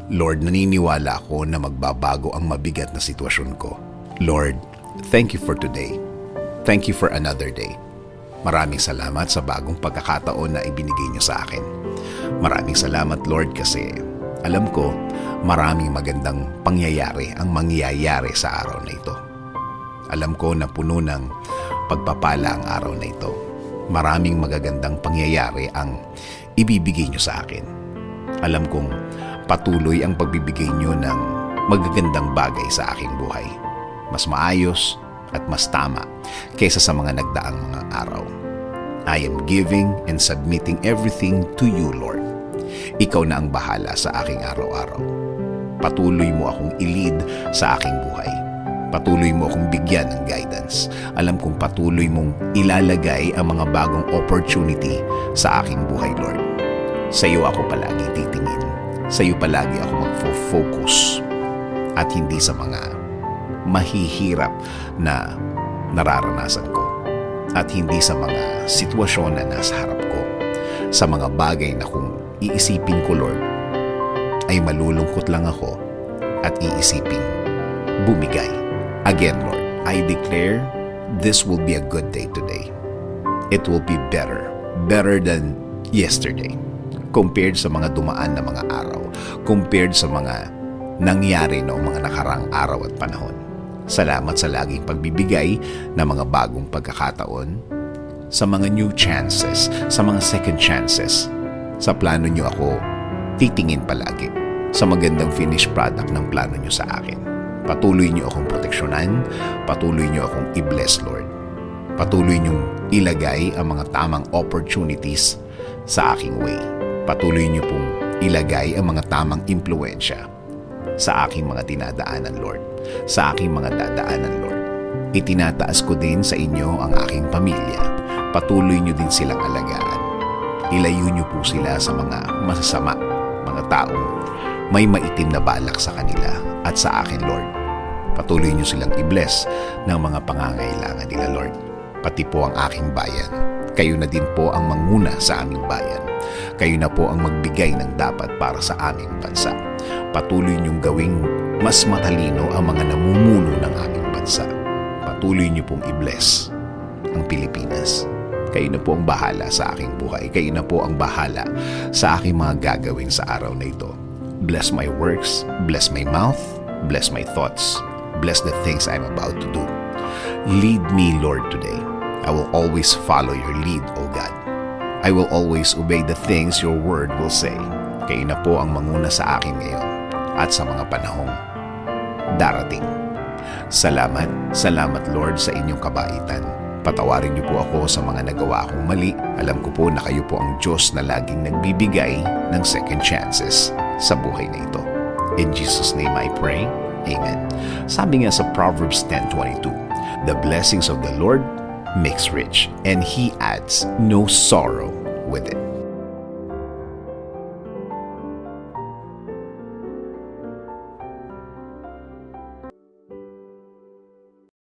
Lord, naniniwala ako na magbabago ang mabigat na sitwasyon ko. Lord, thank you for today. Thank you for another day. Maraming salamat sa bagong pagkakataon na ibinigay niyo sa akin. Maraming salamat, Lord, kasi alam ko maraming magandang pangyayari ang mangyayari sa araw na ito. Alam ko na puno ng pagpapala ang araw na ito. Maraming magagandang pangyayari ang ibibigay niyo sa akin. Alam kong patuloy ang pagbibigay niyo ng magagandang bagay sa aking buhay. Mas maayos at mas tama kaysa sa mga nagdaang mga araw. I am giving and submitting everything to you, Lord. Ikaw na ang bahala sa aking araw-araw. Patuloy mo akong i-lead sa aking buhay. Patuloy mo akong bigyan ng guidance. Alam kong patuloy mong ilalagay ang mga bagong opportunity sa aking buhay, Lord. Sa iyo ako palagi titingin. Sa iyo palagi ako magfo-focus. At hindi sa mga mahihirap na nararanasan ko. At hindi sa mga sitwasyon na nasa harap ko. Sa mga bagay na kung iisipin ko, Lord, ay malulungkot lang ako at iisipin bumigay. Again, Lord, I declare this will be a good day today. It will be better than yesterday. Compared sa mga dumaan na mga araw, compared sa mga nangyari noong mga nakarang araw at panahon. Salamat sa laging pagbibigay ng mga bagong pagkakataon, sa mga new chances, sa mga second chances. Sa plano niyo ako titingin palagi, sa magandang finished product ng plano niyo sa akin. Patuloy niyo akong proteksyonan, patuloy niyo akong i-bless, Lord. Patuloy niyong ilagay ang mga tamang opportunities sa aking way. Patuloy niyo pong ilagay ang mga tamang impluensya sa aking mga dinadaanan, Lord. Sa aking mga dadaanan, Lord. Itinataas ko din sa inyo ang aking pamilya. Patuloy niyo din silang alagaan. Ilayo niyo po sila sa mga masasama, mga taong may maitim na balak sa kanila at sa akin, Lord. Patuloy niyo silang i-bless ng mga pangangailangan nila, Lord. Pati po ang aking bayan. Kayo na din po ang manguna sa aming bayan. Kayo na po ang magbigay ng dapat para sa aming bansa. Patuloy niyong gawing mas matalino ang mga namumuno ng aming bansa. Patuloy niyo pong i-bless ang Pilipinas. Kayo na po ang bahala sa aking buhay. Kayo na po ang bahala sa aking mga gagawin sa araw na ito. Bless my works, bless my mouth, bless my thoughts, bless the things I'm about to do. Lead me, Lord, today. I will always follow your lead, O God. I will always obey the things your word will say. Kayo na po ang manguna sa akin ngayon at sa mga panahong darating. Salamat, salamat, Lord, sa inyong kabaitan. Patawarin niyo po ako sa mga nagawa akong mali. Alam ko po na kayo po ang Diyos na laging nagbibigay ng second chances sa buhay na ito. In Jesus' name I pray. Amen. Sabi nga sa Proverbs 10:22, the blessings of the Lord makes rich, and He adds no sorrow with it.